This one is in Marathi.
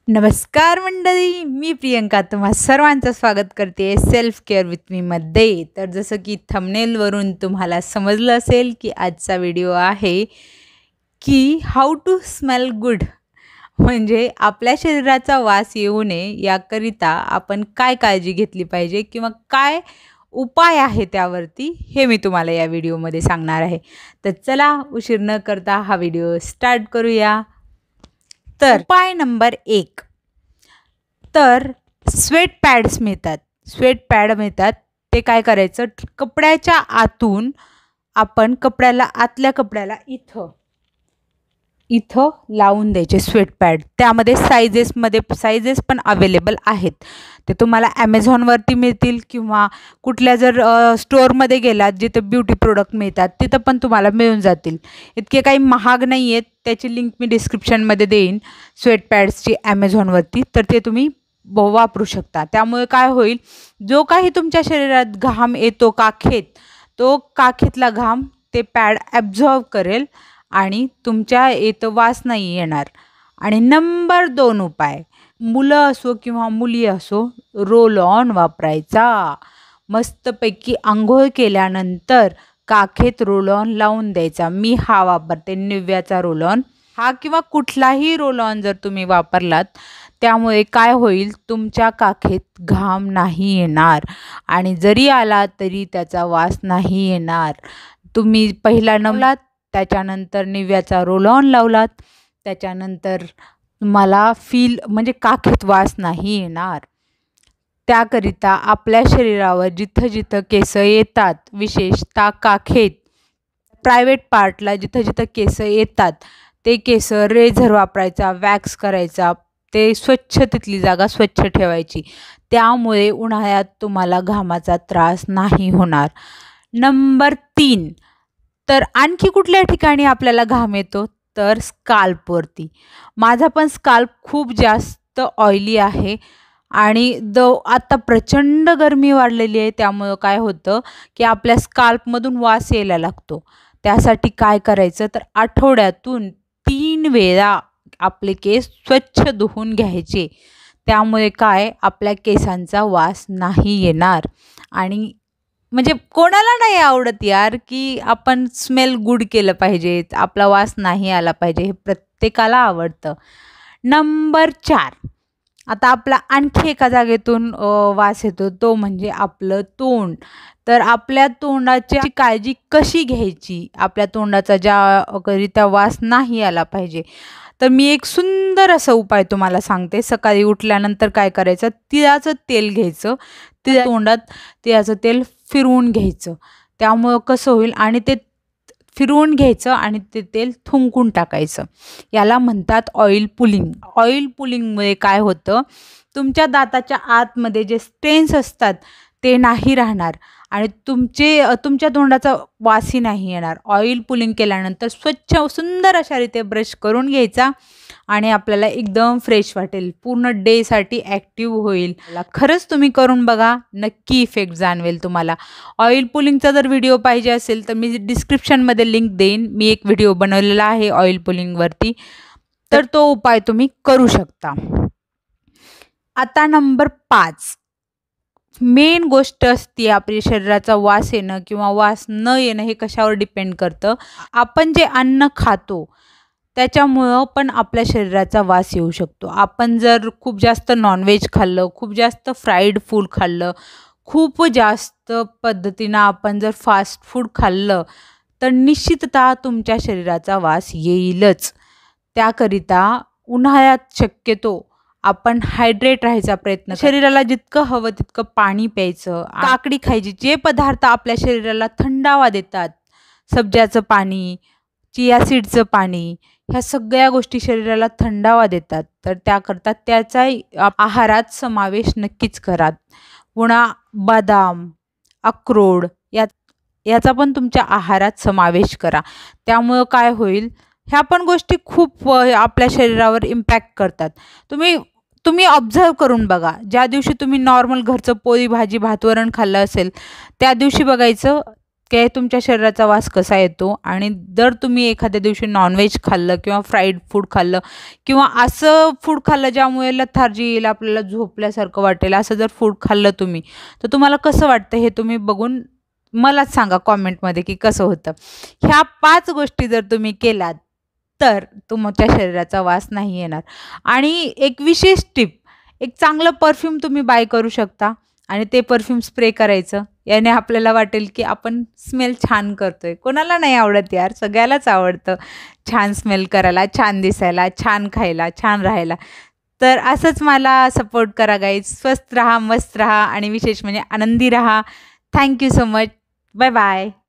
नमस्कार मंडळी, मी प्रियंका तुम्हा सर्वांचं स्वागत करते सेल्फ केअर विथ मीमध्ये. तर जसं की थंबनेलवरून तुम्हाला समजलं असेल की आजचा व्हिडिओ आहे की हाऊ टू स्मेल गुड, म्हणजे आपल्या शरीराचा वास येऊ नये याकरिता आपण काय काळजी घेतली पाहिजे किंवा काय उपाय आहे त्यावरती, हे मी तुम्हाला या व्हिडिओमध्ये सांगणार आहे. तर चला उशीर न करता हा व्हिडिओ स्टार्ट करूया. तर उपाय नंबर 1, तर स्वेट पॅड्स मिळतात. स्वेट पॅड मिळतात, ते काय करायचं, कपड्याच्या आतून आपण आतल्या कपड्याला इथं लावून द्यायचे स्वेट पॅड. त्यामध्ये सायझेस पण अवेलेबल आहेत. ते तुम्हाला ॲमेझॉनवरती मिळतील किंवा कुठल्या जर स्टोअरमध्ये गेलात जिथे ब्युटी प्रोडक्ट मिळतात तिथं पण तुम्हाला मिळून जातील. इतके काही महाग नाही आहेत. त्याची लिंक मी डिस्क्रिप्शनमध्ये देईन स्वेट पॅड्सची ॲमेझॉनवरती, तर ते तुम्ही वापरू शकता. त्यामुळे काय होईल, जो काही तुमच्या शरीरात घाम येतो काखेत, तो काखेतला घाम ते पॅड ॲब्झॉर्ब करेल आणि तुमच्या वास नाही येणार. आणि नंबर 2 उपाय, मुलं असो किंवा मुली असो, रोल ऑन वापरायचा. मस्तपैकी आंघोळ केल्यानंतर काखेत रोल ऑन लावून द्यायचा. मी हा वापरते, निव्याचा रोल ऑन. हा किंवा कुठलाही रोल ऑन जर तुम्ही वापरलात, त्यामुळे काय होईल, तुमच्या काखेत घाम नाही येणार आणि जरी आला तरी त्याचा वास नाही येणार. तुम्ही पहिला लावलात, त्याच्यानंतर निव्याचा रोल ऑन लावलात, त्याच्यानंतर तुम्हाला म्हणजे काखेत वास नाही येणार. त्याकरिता आपल्या शरीरावर जिथं जिथं केस येतात, विशेषतः काखेत प्रायव्हेट पार्टला जिथं जिथं केस येतात, ते केस रेझर वापरायचा, वॅक्स करायचा, ते तिथली जागा स्वच्छ ठेवायची. त्यामुळे उन्हाळ्यात तुम्हाला घामाचा त्रास नाही होणार. नंबर 3, तर आणखी कुठल्या ठिकाणी आपल्याला घाम येतो, तर स्काल्पवरती. माझा पण स्काल्प खूप जास्त ऑइली आहे आणि आता प्रचंड गरमी वाढलेली आहे. त्यामुळं काय होतं की आपल्या स्काल्पमधून वास यायला लागतो. त्यासाठी काय करायचं, तर आठवड्यातून 3 वेळा आपले केस स्वच्छ धुवून घ्यायचे. त्यामुळे काय, आपल्या केसांचा वास नाही येणार. आणि म्हणजे कोणाला नाही आवडत यार की आपण स्मेल गुड केलं पाहिजे, आपला वास नाही आला पाहिजे, हे प्रत्येकाला आवडतं. नंबर 4, आता आपला आणखी एका जागेतून वास येतो, तो म्हणजे आपलं तोंड. तर आपल्या तोंडाची काळजी कशी घ्यायची, आपल्या तोंडाचा ज्याकरिता वास नाही आला पाहिजे, तर मी एक सुंदर असा उपाय तुम्हाला सांगते. सकाळी उठल्यानंतर काय करायचं, तिळाचं तेल घ्यायचं, तोंडात तिळाचं तेल फिरवून घ्यायचं. त्यामुळं कसं होईल, आणि ते फिरवून घ्यायचं आणि ते तेल थुंकून टाकायचं. याला म्हणतात ऑइल पुलिंग. ऑइल पुलिंगमुळे काय होतं, तुमच्या आतमध्ये जे स्टेन्स असतात ते नाही राहणार आणि तुमच्या तोंडाचा वासही नाही येणार. ऑइल पुलिंग केल्यानंतर स्वच्छ सुंदर अशा रीते ब्रश करून घ्यायचा आणि आपल्याला एकदम फ्रेश वाटेल, पूर्ण डेसाठी ॲक्टिव्ह होईल. खरंच तुम्ही करून बघा, नक्की इफेक्ट जाणवेल तुम्हाला. ऑइल पुलिंगचा जर व्हिडिओ पाहिजे असेल तर मी डिस्क्रिप्शनमध्ये लिंक देईन. मी एक व्हिडिओ बनवलेला आहे ऑइल पुलिंगवरती, तर तो उपाय तुम्ही करू शकता. आता नंबर 5, मेन गोष्ट असते आपल्या शरीराचा वास येणं किंवा वास न येणं, हे कशावर डिपेंड करतं, आपण जे अन्न खातो त्याच्यामुळं पण आपल्या शरीराचा वास येऊ शकतो. आपण जर खूप जास्त नॉनव्हेज खाल्लं, खूप जास्त फ्राईड फूड खाल्लं, खूप जास्त पद्धतीनं आपण जर फास्ट फूड खाल्लं, तर निश्चिततः तुमच्या शरीराचा वास येईलच. त्याकरिता उन्हाळ्यात शक्यतो आपण हायड्रेट राहायचा प्रयत्न, शरीराला जितकं हवं तितकं पाणी प्यायचं, काकडी खायची. जे पदार्थ आपल्या शरीराला थंडावा देतात, सब्जाचं पाणी, चिया सीडचं पाणी, ह्या सगळ्या गोष्टी शरीराला थंडावा देतात. तर त्याकरता त्याचा आहारात समावेश नक्कीच करा. पुन्हा बदाम, अक्रोड याचा पण तुमच्या आहारात समावेश करा. त्यामुळं काय होईल, ह्या पण गोष्टी खूप आपल्या शरीरावर इम्पॅक्ट करतात. तुम्ही ऑब्झर्व करून बघा, ज्या दिवशी तुम्ही नॉर्मल घरचं पोळी भाजी भात वरण खाल्लं असेल, त्या दिवशी बघायचं की तुमच्या शरीराचा वास कसा येतो. आणि जर तुम्ही एखाद्या दिवशी नॉनव्हेज खाल्लं किंवा फ्राईड फूड खाल्लं किंवा असं फूड खाल्लं ज्यामुळे लथार्जी येईल, आपल्याला झोपल्यासारखं वाटेल, असं जर फूड खाल्लं तुम्ही, तर तुम्हाला कसं वाटतं हे तुम्ही बघून मलाच सांगा कॉमेंटमध्ये की कसं होतं. ह्या 5 गोष्टी जर तुम्ही केल्यात तर तुमच्या शरीराचा वास नाही येणार. आणि एक विशेष टिप, एक चांगलं परफ्यूम तुम्ही बाय करू शकता आणि ते परफ्यूम स्प्रे करायचं. याने आपल्याला वाटेल की आपण स्मेल छान करतोय. कोणाला नाही आवडत यार, सगळ्यालाच आवडतं छान स्मेल करायला, छान दिसायला, छान खायला, छान राहायला. तर असंच मला सपोर्ट करा गाईज. स्वस्त राहा, मस्त राहा आणि विशेष म्हणजे आनंदी राहा. Thank you so much. Bye bye.